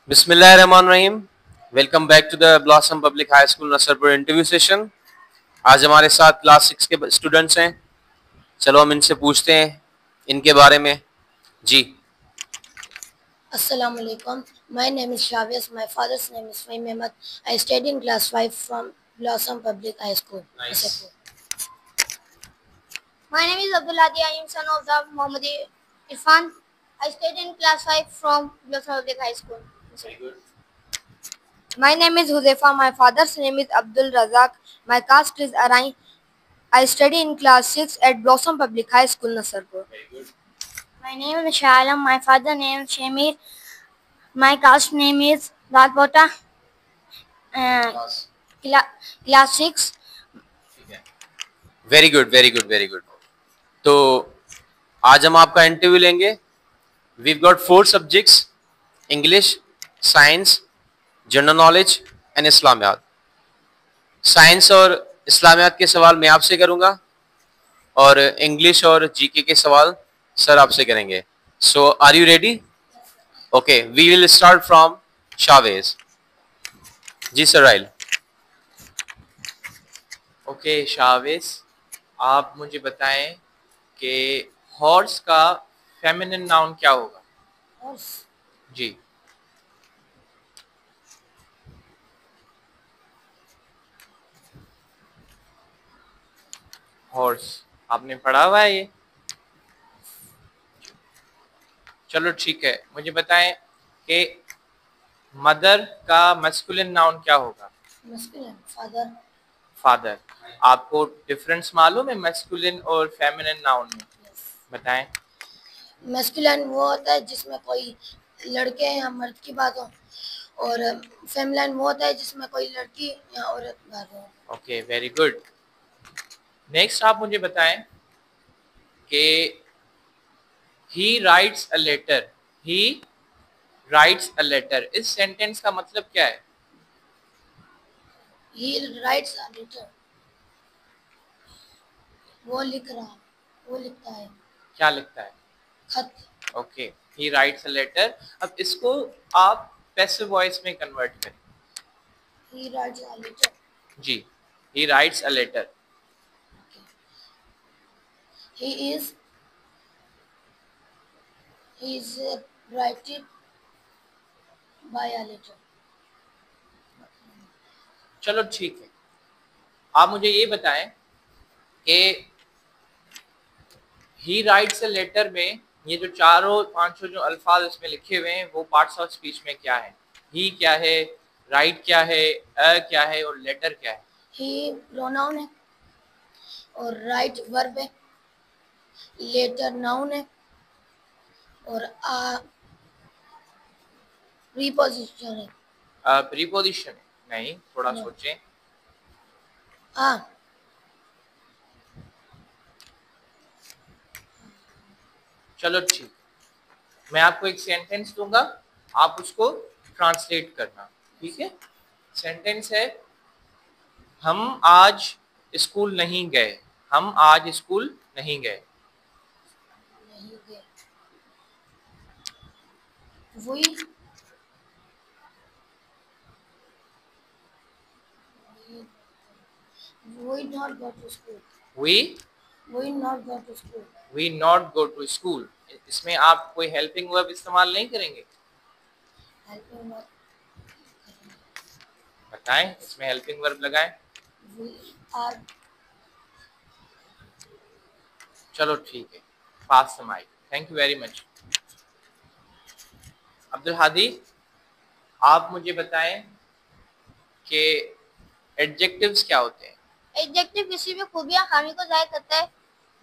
बिस्मिल्लाहिर्रहमानिर्रहीम। Welcome back to the Blossom Public High School Nasarpur interview session. आज हमारे साथ क्लास 6 के स्टूडेंट्स हैं। चलो हम इनसे पूछते हैं इनके बारे में। जी Assalamu alaikum. My name is Shavias. My father's name is Fahim Ahmed. I study in class 5 from Blossom Public High School. Nice. My name is Abdul Hadi. I am son of the Muhammadi Irfan. I study in class 5 from Blossom Public High School. Very good. My name is Huzaifa. My father's name is Abdul Razak. My caste is Arai. I study in class 6 at Blossom Public High School, Nasarpur. Very good. My name is Shalam. My father's name is Shamir. My caste name is Rajpota. Class. Class 6. ठीक है। Very good very good very good. तो आज हम आपका interview लेंगे। We've got 4 subjects: English, science, general knowledge and Islamiyat. Science और इस्लामियात के सवाल मैं आपसे करूंगा और इंग्लिश और जीके के सवाल सर आपसे करेंगे। So are you ready? Okay, we will start from Shavez. जी सर राइल। ओके शावेज, आप मुझे बताएं कि हॉर्स का फेमिनिन नाउन क्या होगा? Horse. जी हॉर्स आपने पढ़ा हुआ है ये? चलो ठीक है, मुझे बताएं कि मदर का मैस्कुलिन नाउन क्या होगा? Masculine. Father. फादर। आपको डिफरेंस मालूम है मैस्कुलिन और फेमिनिन नाउन में? Yes. बताएं। Masculine वो होता है जिसमें कोई लड़के या मर्द की बात हो, और feminine वो होता है जिसमें कोई लड़की या औरत बात हो। Okay very good. नेक्स्ट आप मुझे बताएं कि he writes a letter. He writes a letter, इस सेंटेंस का मतलब क्या है? He writes a letter. वो लिख रहा, वो लिखता है, क्या लिखता है? खत। Okay, he writes a letter. अब इसको आप पैसिव वॉइस में कन्वर्ट करें। He writes a letter. जी, he writes a letter. He is writing by a letter. चलो ठीक है, आप मुझे ये बताएं कि ही राइट्स अ लेटर में ये जो चारों पांचों जो अल्फाज इसमें लिखे हुए हैं वो पार्ट्स ऑफ स्पीच में क्या है? ही क्या है, राइट क्या है, अ क्या है और लेटर क्या है? He प्रोनाउन है और राइट वर्ब है, लेटर नाउन है और आ प्रीपोजिशन है। प्रीपोजिशन है? नहीं, थोड़ा No. सोचें। आ चलो ठीक, मैं आपको एक सेंटेंस दूंगा, आप उसको ट्रांसलेट करना, ठीक है? सेंटेंस है, हम आज स्कूल नहीं गए। हम आज स्कूल नहीं गए। नहीं गए। We not go to school. We We not go to school. we not go to school। इसमें आप कोई हेल्पिंग वर्ब इस्तेमाल नहीं करेंगे? Helping not. बताएं, इसमें हेल्पिंग वर्ब लगाएं। We are. चलो ठीक है, pass the mic. Thank you very much. Abdul Hadi, आप मुझे बताएं कि एडजेक्टिव्स क्या होते हैं? एडजेक्टिव किसी भी खूबी या खामी को जाहिर करता है,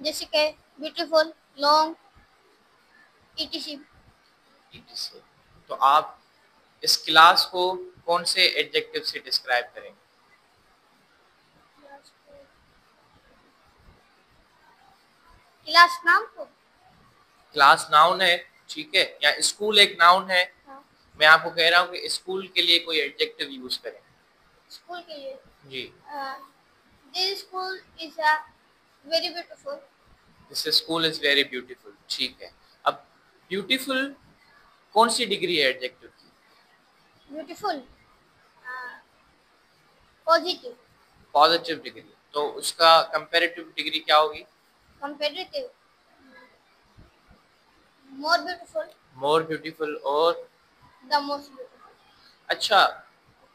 जैसे कि ब्यूटीफुल, लॉन्ग, etc. तो आप इस क्लास को कौन से एडजेक्टिव से डिस्क्राइब करेंगे? क्लास नाम को क्लास नाउन है, ठीक है, या स्कूल एक नाउन है। हाँ। मैं आपको कह रहा हूँ कि स्कूल के लिए कोई एडजेक्टिव यूज करें। स्कूल के लिए जी, this school is very beautiful. This school is very beautiful, ठीक है। अब ब्यूटीफुल कौन सी डिग्री है एडजेक्टिव की? ब्यूटीफुल, पॉजिटिव, पॉजिटिव डिग्री, तो उसका कंपैरेटिव डिग्री क्या होगी? Competitive, more beautiful, more beautiful और द मोस्ट ब्यूटीफुल। अच्छा,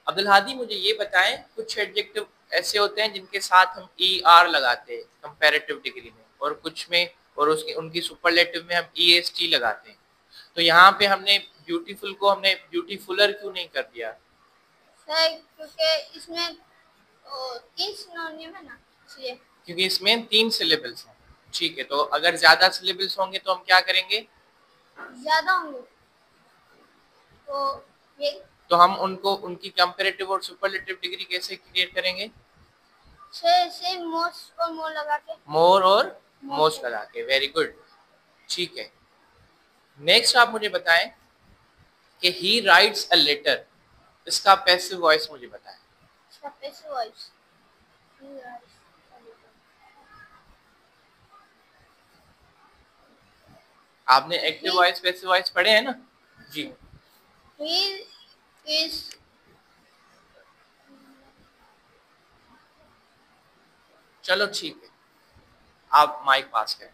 अब्दुल हादी मुझे ये बताएं, कुछ एडजेक्टिव ऐसे होते हैं जिनके साथ हम ई आर लगाते हैं कंपैरेटिव डिग्री में, और कुछ में, और उसके उनकी सुपरलेटिव में हम ई एस टी लगाते हैं। तो यहाँ पे हमने ब्यूटीफुल को हमने ब्यूटीफुलर क्यों नहीं कर दिया? सर क्योंकि इसमें 3 सिनोनिम है ना, इसलिए। क्योंकि इसमें 3 सिलेबल्स हैं। ठीक है, तो अगर ज्यादा सिलेबल्स होंगे तो हम क्या करेंगे? ज्यादा होंगे तो ये तो हम उनको उनकी कंपैरेटिव और सुपरलेटिव डिग्री कैसे क्रिएट करेंगे? से मोस्ट और मोर लगा के, मोर और मोस्ट लगा के। वेरी गुड, ठीक है। नेक्स्ट आप मुझे बताएं कि ही राइट्स अ लेटर, इसका पैसिव वॉइस मुझे बताएं। इसका पैसिव वॉइस, आपने एक्टिव वॉइस पैसिव वॉइस पढ़े हैं ना जी? ही इज चलो ठीक है, आप माइक पास करें।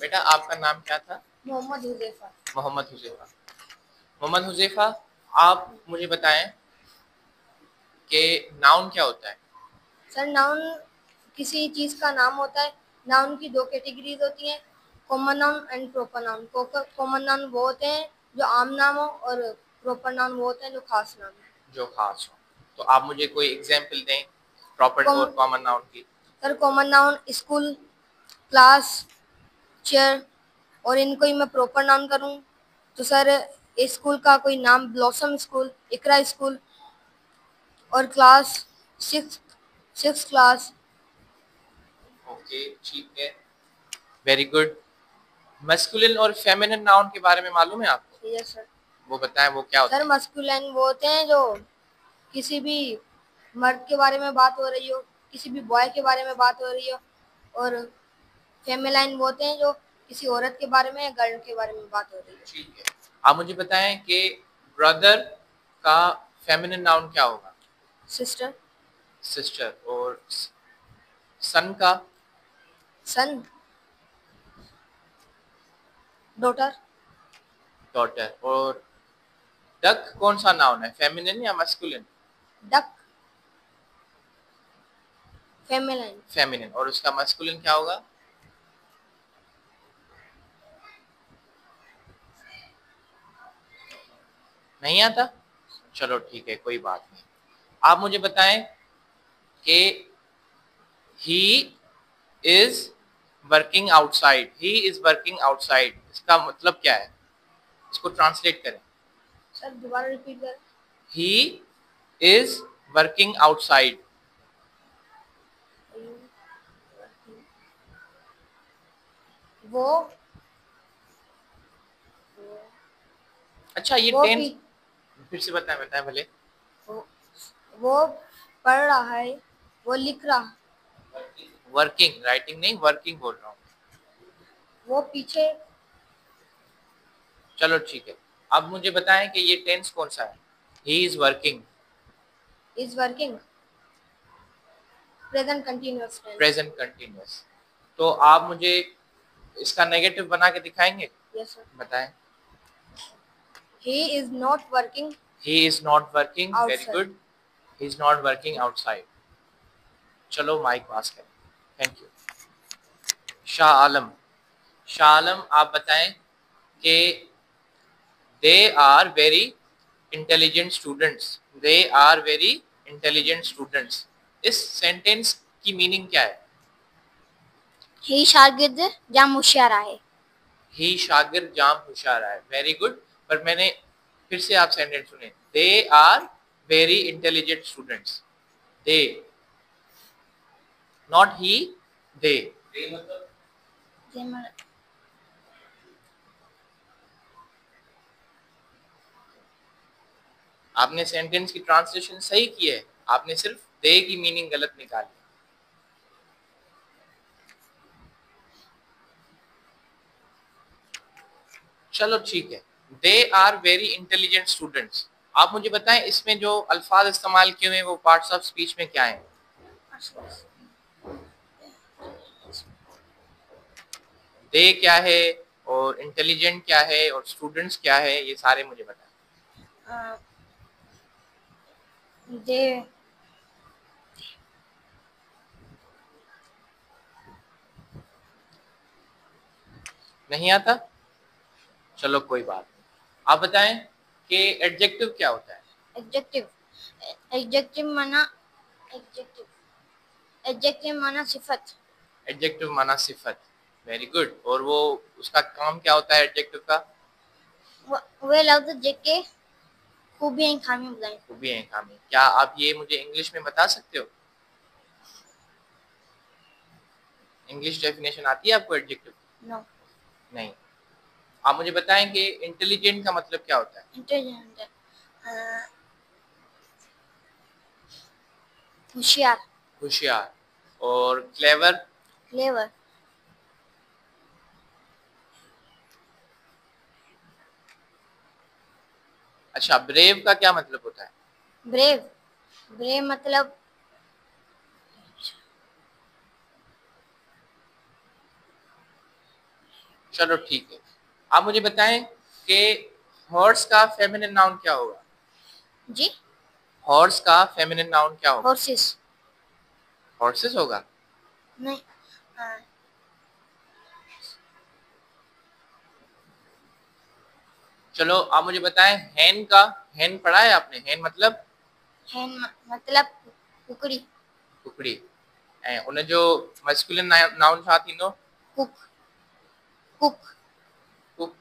बेटा आपका नाम क्या था? मोहम्मद हुजैफा। मोहम्मद हुजैफा। मोहम्मद हुजैफा, आप मुझे बताएं कि नाउन क्या होता है? सर नाउन किसी चीज का नाम होता है। नाउन की 2 कैटेगरीज होती हैं, common noun and proper noun. Common noun वो होते हैं जो आम नाम हो, और प्रॉपर नाउन वो होते हैं जो खास नाम है। जो खास हो। तो आप मुझे कोई एग्जांपल दें प्रॉपर और कॉमन नाउन की। Sir common noun school, class, chair, और इनको ही मैं प्रॉपर नाउन करूं तो सर स्कूल का कोई नाम ब्लॉसम स्कूल, इकरा स्कूल, और क्लास 6 क्लास। ओके ठीक है, वेरी गुड। मस्कुलिन और फेमिनिन नाउन के बारे में मालूम है आपको? Yes sir. वो बताएं, वो क्या होता सर है? मस्कुलिन वो होते हैं जो किसी भी मर्द के बारे में बात हो रही हो, किसी भी बॉय के बारे में बात हो रही हो, और फेमिनाइन वो होते हैं जो किसी औरत के बारे में या गर्ल के बारे में बात हो रही है। ठीक है, आप मुझे बताएं कि ब्रदर का फेमिनिन नाउन क्या होगा? सिस्टर। सिस्टर। और सन का? सन, डॉटर। डॉटर। और डक कौन सा नाउन है, फेमिनिन या मस्कुलिन? Duck, feminine. फेमिनिन। और उसका मस्कुलिन क्या होगा? नहीं आता? चलो ठीक है, कोई बात नहीं। आप मुझे बताएं कि ही is working outside, he is working outside, इसका मतलब क्या है? इसको ट्रांसलेट करें। सर दोबारा रिपीट कर। ही इज वर्किंग आउटसाइड। वो अच्छा, ये वो टेंस भी फिर से बताएं, बताएं भले। वो, वो पढ़ रहा है, वो लिख रहा, वर्किंग, राइटिंग नहीं, वर्किंग बोल रहा हूँ। वो पीछे। चलो ठीक है, अब मुझे बताएं कि ये टेंस कौन सा है? He is working, is working, present continuous tense. Present continuous. तो आप मुझे इसका नेगेटिव बना के दिखाएंगे? Yes sir. बताएं। He is not working he is not working, very outside. Good. He is not working outside. चलो माइक पास करें, थैंक यू। शाह आलम, शाह आलम आप बताएं कि they are very intelligent students, they are very intelligent students, इस sentence की meaning क्या है? ही शागिर्द जाम होशियार है। ही शागिर्द जाम होशियार है, वेरी गुड। पर मैंने फिर से आप सेंटेंस सुने, they are very intelligent students, they, not he, they. आपने सेंटेंस की ट्रांसलेशन सही की है, आपने सिर्फ दे की मीनिंग गलत निकाली। चलो ठीक है, they are very intelligent students. आप मुझे बताएं इसमें जो अल्फाज इस्तेमाल किए हुए हैं वो पार्ट्स ऑफ स्पीच में क्या है? दे क्या है और इंटेलिजेंट क्या है और स्टूडेंट्स क्या है, ये सारे मुझे बताएं। दे नहीं आता? चलो कोई बात नहीं। आप बताएं कि एडजेक्टिव क्या होता है? एडजेक्टिव एडजेक्टिव माना एडजेक्टिव एडजेक्टिव माना सिफत। एडजेक्टिव माना सिफत। Very good. और वो उसका काम क्या होता है एडजेक्टिव का? वे लफ्ज जिसके खूबियां खामी बताएं। खूबियां खामी। क्या आप ये मुझे इंग्लिश में बता सकते हो? इंग्लिश डेफिनेशन आती है आपको एडजेक्टिव? नो। नहीं। आप मुझे बताएं कि इंटेलिजेंट का मतलब क्या होता है? इंटेलिजेंट होशियार। होशियार। और क्लेवर? क्लेवर। अच्छा, ब्रेव का क्या मतलब होता है? ब्रेव ब्रेव मतलब चलो ठीक है। आप मुझे बताएं कि हॉर्स का फेमिनिन नाउन क्या होगा? जी हॉर्स का फेमिनिन नाउन क्या होगा? हॉर्सेस। हॉर्सेस होगा? नहीं चलो आप मुझे बताएं हैन का। हैन पढ़ा है आपने? हैन मतलब? हैन मतलब कुकड़ी। कुकड़ी। उन्हें जो मस्कुलिन नाउन था तीनों? Cook cook cook.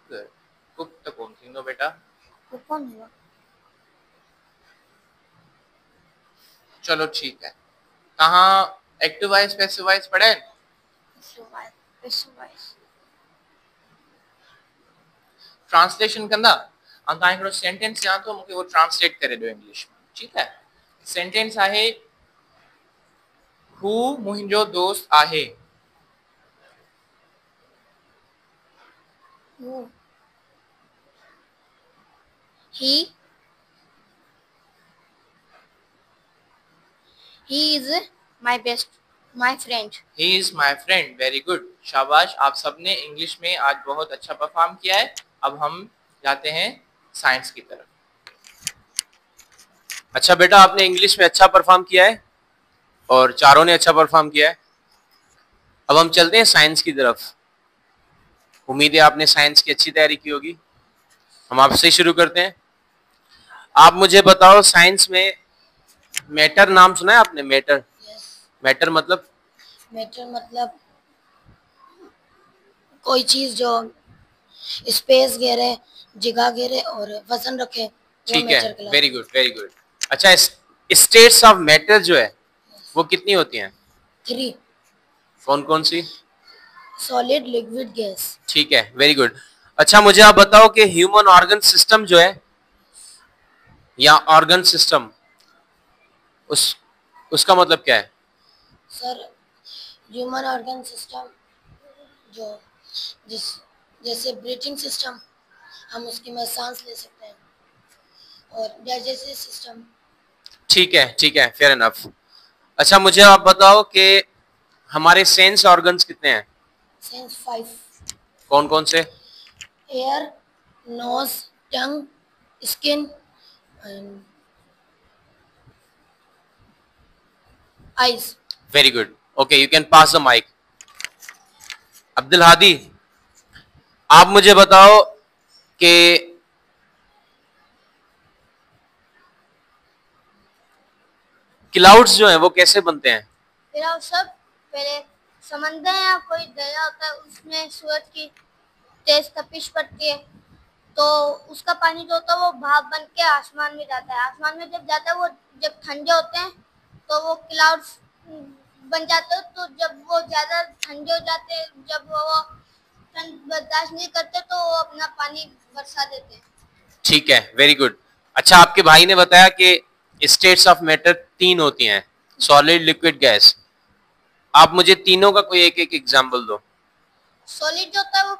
कुक तो कौन तीनों बेटा? कुक कौन हुआ? चलो ठीक है। कहाँ एक्टिव वॉइस पैसिव वॉइस पढ़े? ट्रांसलेशन कंदा ऐं तव्हां हिकिड़ो सेंटेंस ॾियां थो, मूंखे उहो ट्रांसलेट करे ॾियो इंग्लिश में, ठीकु आहे? सेंटेंस आहे हू मुंहिंजो दोस्त आहे। Who? He is my friend. He is my friend. Very good, शाबाश। आप सबने इंग्लिश में आज बहुत अच्छा परफॉर्म किया है। अब हम जाते हैं साइंस की तरफ। अच्छा बेटा, आपने इंग्लिश में अच्छा परफॉर्म किया है और चारों ने अच्छा परफॉर्म किया है। अब हम चलते हैं साइंस की तरफ। उम्मीद है आपने साइंस की अच्छी तैयारी की होगी। हम आपसे शुरू करते हैं। आप मुझे बताओ साइंस में मैटर नाम सुना है आपने? मैटर? यस। मैटर मतलब? मैटर मतलब कोई चीज जो स्पेस घेरे, जगह घेरे और वजन रखे, वो ठीक मैटर है, कहलाता वेरी गुड वेरी गुड। अच्छा, स्टेट्स ऑफ मैटर जो है वो कितनी होती हैं? है। 3। कौन कौन सी? Solid, liquid, gas. ठीक है, वेरी गुड। अच्छा मुझे आप बताओ कि ह्यूमन ऑर्गन सिस्टम जो है या ऑर्गन सिस्टम, उसका मतलब क्या है? सर, ह्यूमन ऑर्गन सिस्टम जो जिस जैसे ब्रीथिंग सिस्टम, हम उसकी में सांस ले सकते हैं, और डाइजेस्टिव सिस्टम। ठीक है, फेयर इनफ। अच्छा मुझे आप बताओ कि हमारे सेंस ऑर्गन्स कितने हैं? सेंस 5। कौन कौन से? Ear, nose, tongue, skin and eyes. Very good. Okay, you can pass the mic. Abdul Hadi, आप मुझे बताओ कि क्लाउड्स जो हैं वो कैसे बनते हैं? फिर सब पहले समंदर या कोई दरिया होता है, उसमें सूरज की तेज तपिश पड़ती है, तो उसका पानी जो होता है वो भाप बन के आसमान में जाता है। आसमान में जब जाता है, वो जब ठंडे होते हैं तो वो क्लाउड्स बन जाते हैं। तो जब वो ज्यादा ठंडे हो जाते हैं, जब वो ठंड बर्दाश्त नहीं करते, तो वो अपना पानी बरसा देते हैं। ठीक है, वेरी गुड। अच्छा, आपके भाई ने बताया कि स्टेट्स ऑफ मैटर 3 होती हैं, सॉलिड, लिक्विड, गैस। आप मुझे तीनों का कोई एक एक एग्जांपल दो। सॉलिड जो होता है वो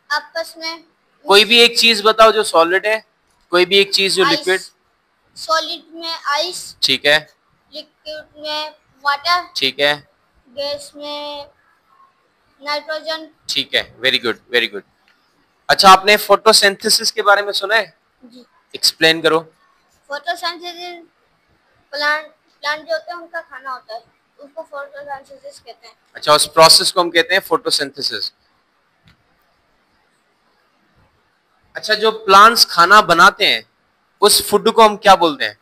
आपस में कोई भी एक चीज बताओ जो सॉलिड है, कोई भी एक चीज जो लिक्विड। सॉलिड में आइस, ठीक है, लिक्विड में वाटर, ठीक है, गैस में नाइट्रोजन। ठीक है, वेरी गुड वेरी गुड। अच्छा, आपने फोटोसिंथेसिस के बारे में सुना है? जी। एक्सप्लेन करो। फोटोसिंथेसिस प्लांट प्लांट जो होते हैं उनका खाना होता है, उसको फोटोसिंथेसिस कहते हैं। अच्छा, उस प्रोसेस को हम कहते हैं फोटोसिंथेसिस। अच्छा, जो प्लांट्स खाना बनाते हैं उस फूड को हम क्या बोलते हैं?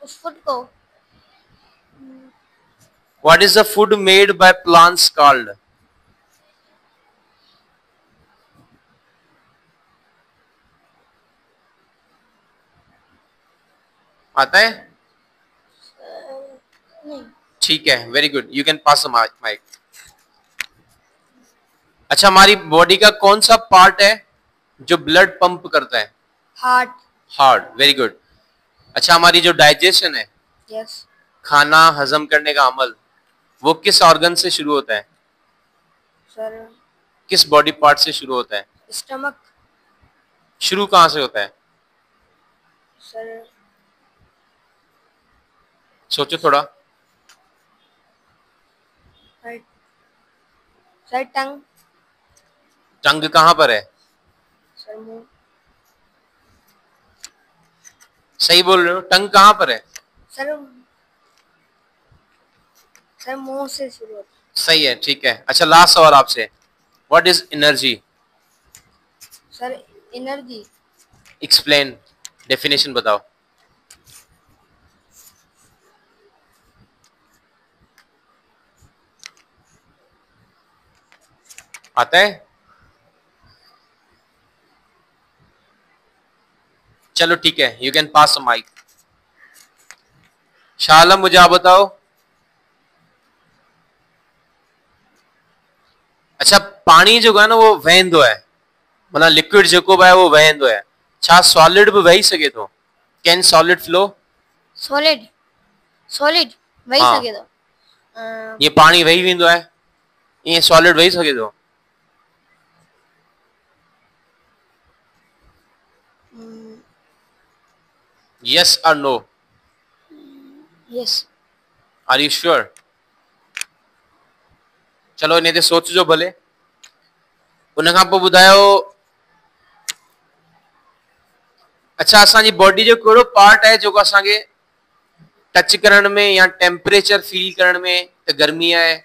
उस फूड को what is the food made by plants called? आता है? नहीं। ठीक है, very good, you can pass the mic. अच्छा, हमारी बॉडी का कौन सा पार्ट है जो ब्लड पंप करता है? हार्ट। Heart, very good. अच्छा, हमारी जो डाइजेशन है, यस। खाना हजम करने का अमल, वो किस ऑर्गन से शुरू होता है? सर, किस बॉडी पार्ट से शुरू होता है? स्टमक। शुरू कहां से होता है? सर, सोचो थोड़ा। सर टंग। टंग कहां पर है? सर मुंह। सही बोल रहे हो, टंग कहां पर है? सर सर मुंह से शुरू होता है। सही है, ठीक है। अच्छा, लास्ट सवाल आपसे, what is energy? Sir energy, explain, definition बताओ। आता है? चलो ठीक है, you can pass the mic. Shah Alam, मुझे आप बताओ। अच्छा, पानी जो है ना वो वहेंदो है, मतलब लिक्विड जो है वो वहेंदो है। छा सॉलिड भी वही सके तो? Can solid flow? Solid, solid वही हाँ। सके तो ये पानी वही वेंदो है, ये सॉलिड वही सके तो? यस और no? Yes. Are you sure? चलो इन्हें सोचो भले। उनखां पोइ ॿुधायो, अच्छा असांजी बॉडी जो कहिड़ो पार्ट है जो असांखे टच करण में या टेम्परेचर फील करण में, त गर्मी है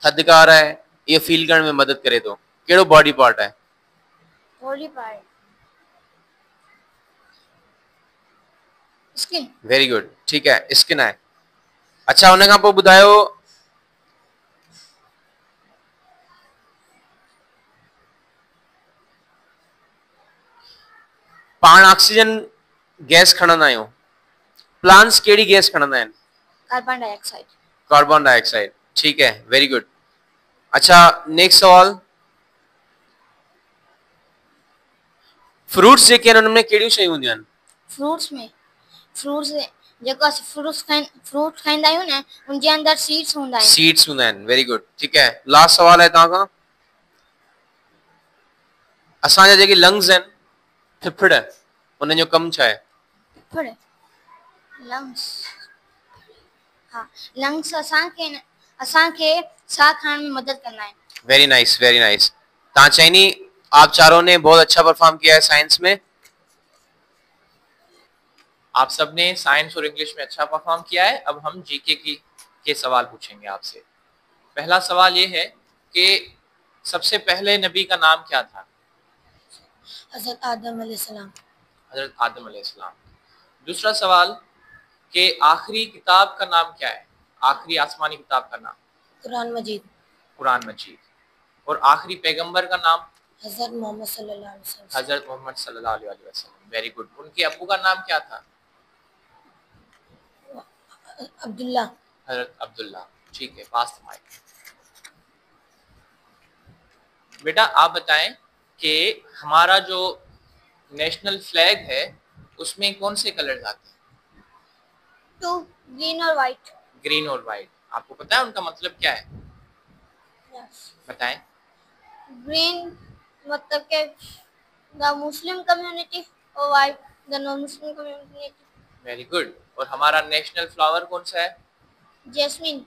थधिकार है, ये फील करण में मदद करे तो? कहिड़ो बॉडी पार्ट है? Body part skin. Very good, ठीक है, स्किन है। अच्छा, उनखां पोइ ॿुधायो, पाण ऑक्सीजन गैस खणंदा आहियूं, प्लांट्स कहिड़ी गैस खणंदा आहिनि? Carbon dioxide. कार्बन डाइऑक्साइड, ठीक है, वेरी गुड। अच्छा, नेक्स्ट सवाल, फ्रूट्स जेके आहिनि उनमें कहिड़ियूं शयूं हूंदियूं आहिनि? फ्रूट्स जेको असां फ्रूट खाईंदा आहियूं न, उनजे अंदर सीड्स हूंदा आहिनि। सीड्स हूंदा आहिनि, वेरी गुड, ठीक है। लास्ट सवाल है तव्हां खां, असांजा जेके लंग्स आहिनि, फिफड़, उन्हनि जो कमु छा आहे? फिफड़, लंग्स। हाँ, लंग्स असांखे साह खणण में मदद कंदा आहिनि। Very nice, very nice. तव्हां चइनी आप चारों ने बहुत अच्छा परफॉर्म किया है साइंस में। आप सबने साइंस और इंग्लिश में अच्छा परफॉर्म किया है। अब हम जीके के सवाल पूछेंगे आपसे। पहला सवाल ये है कि सबसे पहले नबी का नाम क्या था? हज़रत आदम अलैहिस्सलाम। हजरत आदम अलैहिस्सलाम। दूसरा सवाल कि आखिरी किताब का नाम क्या है? आखिरी आसमानी किताब का नाम? कुरान मजीद। कुरान मजीद। और आखिरी पैगंबर का नाम? हज़रत मोहम्मद सल्लल्लाहु अलैहि वसल्लम। हजरत मोहम्मद सल्लल्लाहु अलैहि वसल्लम। Very good. उनके अब्बू का नाम क्या था? अब्दुल्ला। हजरत अब्दुल्ला। ठीक है, पास द माइक। बेटा आप बताएं कि हमारा जो नेशनल फ्लैग है उसमें कौन से कलर्स आते हैं? टू, ग्रीन और व्हाइट। ग्रीन और व्हाइट। आपको पता है उनका मतलब क्या है? यस। बताएं। ग्रीन मतलब के द मुस्लिम कम्युनिटी और white the non Muslim community. Very good. और हमारा नेशनल फ्लावर कौन सा है? जैस्मिन।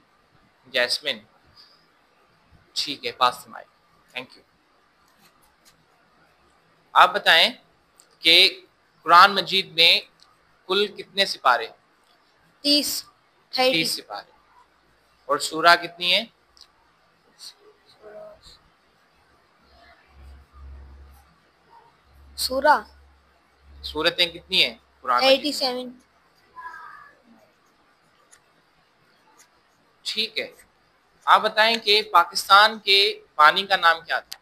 जैस्मिन। ठीक है, pass the mic. Thank you. आप बताएं कि कुरान मजीद में कुल कितने सिपारे? 30 30 सिपारे। और सूरा कितनी है? सूरा सूरतें कितनी है कुरान मजीद में? 87। ठीक है। आप बताएं कि पाकिस्तान के पानी का नाम क्या था?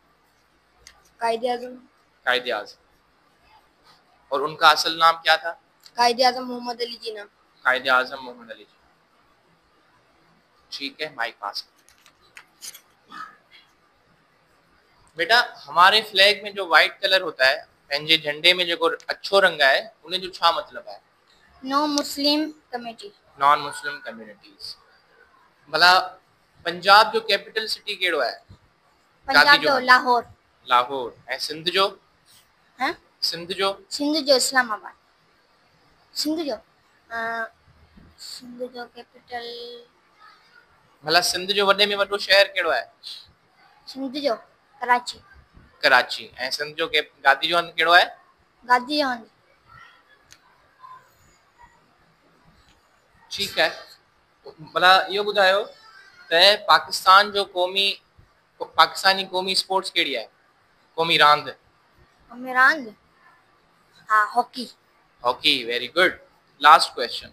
कायदे-आज़म। कायदे आज़म। और उनका असल नाम क्या था? कायदे-आज़म मोहम्मद अली जिन्ना। कायदे आज़म मोहम्मद अली जिन्ना। ठीक है, माइक पास। बेटा, हमारे फ्लैग में जो व्हाइट कलर होता है, पंजे झंडे में जो अच्छो रंग है, उन्हें जो छा मतलब है? नो मुस्लिम कमेटी। Non Muslim communities. भला पंजाब जो कैपिटल सिटी केड़ो है? पंजाब जो लाहौर। लाहौर है। सिंध जो? हैं? सिंध जो? सिंध जो इस्लामाबाद। सिंध जो कैपिटल। भला सिंध जो वॾे में वॾो शहर केड़ो है? सिंध जो कराची। कराची। ऐं सिंध जो गादी जो हंधि केड़ो है? गादी हंध। ठीक है। भला इहो ॿुधायो त पाकिस्तानी क़ौमी स्पोर्ट्स केड़ी है? क़ौमी रांदि? क़ौमी रांदि हाँ hockey. Hockey. Very good. Last question.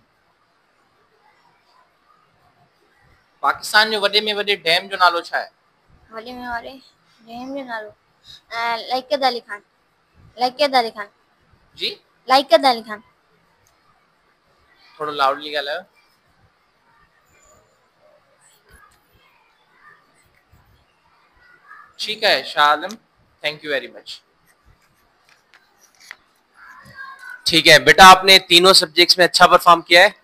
Pakistan जो वॾे में वॾे डैम जो नालो छा है? वॾे में वॾे डैम जो नालो लाइक़त अली खान। लाइक़त अली खान। जी? लाइक़त अली खान। थोड़ो लाउडली ॻाल्हायो। ठीक है Shah Alam, thank you very much. ठीक है बेटा, आपने तीनों सब्जेक्ट्स में अच्छा परफॉर्म किया है।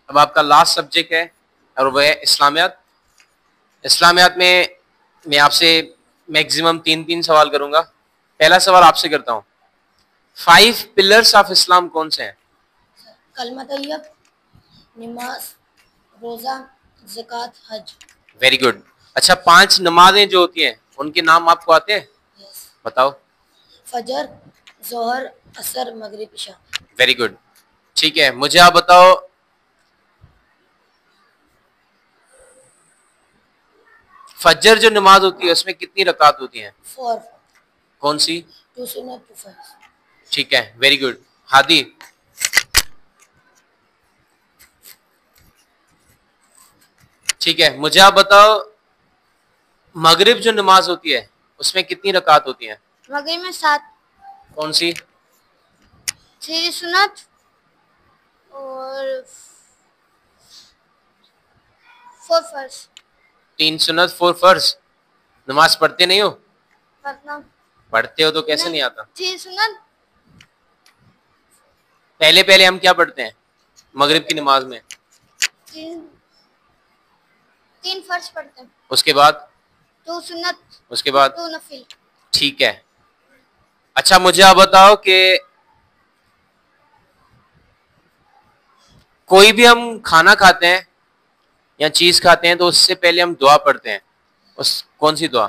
अब आपका लास्ट सब्जेक्ट है और वह है इस्लामियात। इस्लामियात में मैं आपसे मैक्सिमम 3 सवाल करूंगा। पहला सवाल आपसे करता हूं, 5 पिलर्स ऑफ इस्लाम कौन से हैं? कलमा तैयब, नमाज, रोजा, ज़कात, हज। Very good. अच्छा, 5 नमाजें जो होती हैं उनके नाम आपको आते हैं? यस। बताओ। फजर, जोहर, असर, मगरिब, इशा। Very good. ठीक है, मुझे आप बताओ, फजर जो नमाज होती है उसमें कितनी रकात होती हैं? 4। कौन सी? 2 सुन्नत, 2 फर्ज। ठीक है, वेरी गुड। हादी, ठीक है, मुझे आप बताओ, मगरिब जो नमाज होती है उसमें कितनी रकात होती हैं? मगरिब में 7। कौन सी? 3 सुन्नत और 4 फर्ज। 3 सुन्नत 4 फर्ज। नमाज पढ़ते नहीं हो? पढ़ना। पढ़ते हो तो कैसे नहीं आता? 3 सुन्नत। पहले पहले हम क्या पढ़ते हैं मगरिब की नमाज में? 3 फर्ज पढ़ते हैं। उसके बाद? 2 सुन्नत। उसके बाद? 2 नफिल। ठीक है। अच्छा, मुझे आप बताओ कि कोई भी हम खाना खाते हैं या चीज खाते हैं तो उससे पहले हम दुआ पढ़ते हैं, उस कौन सी दुआ?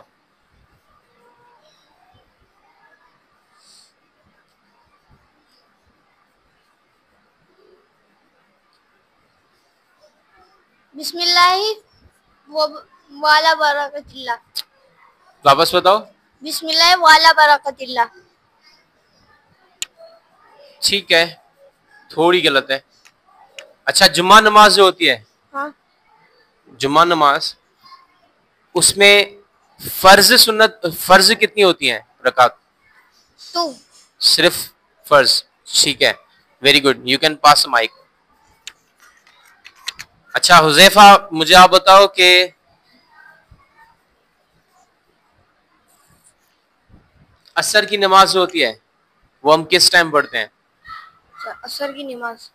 बिस्मिल्लाहि वाला बरकतिल्लाह। वापस बताओ। बिस्मिल्लाहि वाला बरकतिल्लाह। ठीक है, थोड़ी गलत है। अच्छा, जुम्मा नमाज जो होती है, हाँ। जुम्मा नमाज, उसमें फर्ज कितनी होती हैं रकात? 2। सिर्फ फर्ज। ठीक है, very good, you can pass mic. अच्छा हुजैफा, मुझे आप बताओ कि असर की नमाज जो होती है वो हम किस टाइम पढ़ते हैं? असर की नमाज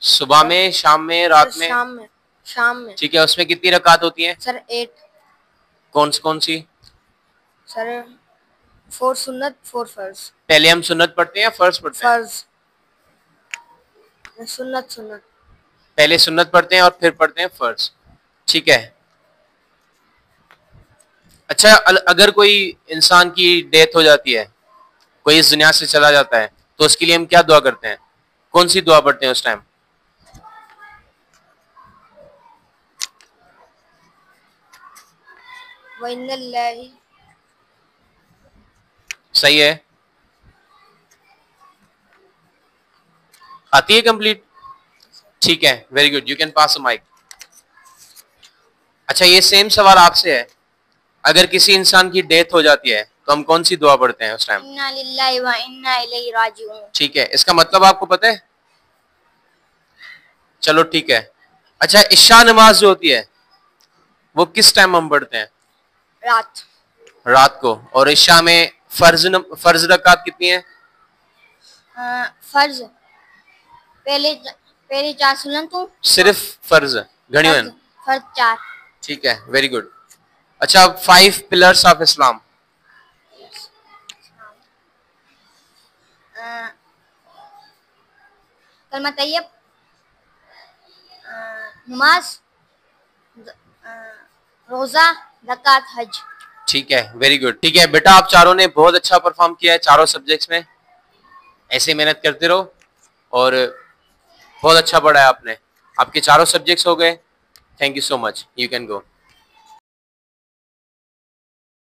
सुबह में, शाम में, रात में? शाम में। शाम में। ठीक है, उसमें कितनी रकात होती हैं? सर 8। कौन सी? सर 4 सुन्नत 4 फर्ज। पहले हम सुन्नत पढ़ते हैं या फर्ज पढ़ते हैं? फर्ज। सुन्नत सुन्नत। पहले सुन्नत पढ़ते हैं और फिर पढ़ते हैं फर्ज। ठीक है। अच्छा, अगर कोई इंसान की डेथ हो जाती है, कोई इस दुनिया से चला जाता है, तो उसके लिए हम क्या दुआ करते हैं? कौन सी दुआ पढ़ते हैं उस टाइम? व इन्नल्लाहि। सही है, आती है कंप्लीट? ठीक है, very good, you can pass the mic. अच्छा, ये सेम सवाल आपसे है, अगर किसी इंसान की डेथ हो जाती है तो हम कौन सी दुआ पढ़ते हैं उस टाइम? इन्ना लिल्लाहि व इन्ना इलैहि राजिऊन। ठीक है, इसका मतलब आपको पता है? चलो ठीक है। अच्छा, इशा नमाज जो होती है वो किस टाइम हम पढ़ते हैं? रात। रात को। और इशा में फर्ज रकात कितनी है? फर्ज पहले 4 सुन्नतों। सिर्फ फर्ज घणियों? फर्ज 4। ठीक है, वेरी गुड। अच्छा, 5 पिलर्स ऑफ इस्लाम। कलमा तैयब, नमाज, रोजा, ज़कात, हज। ठीक है, वेरी गुड। ठीक है बेटा, आप चारों ने बहुत अच्छा परफॉर्म किया है चारों सब्जेक्ट्स में। ऐसे मेहनत करते रहो और बहुत अच्छा पढ़ा है आपने। आपके चारों सब्जेक्ट्स हो गए। Thank you so much, you can go.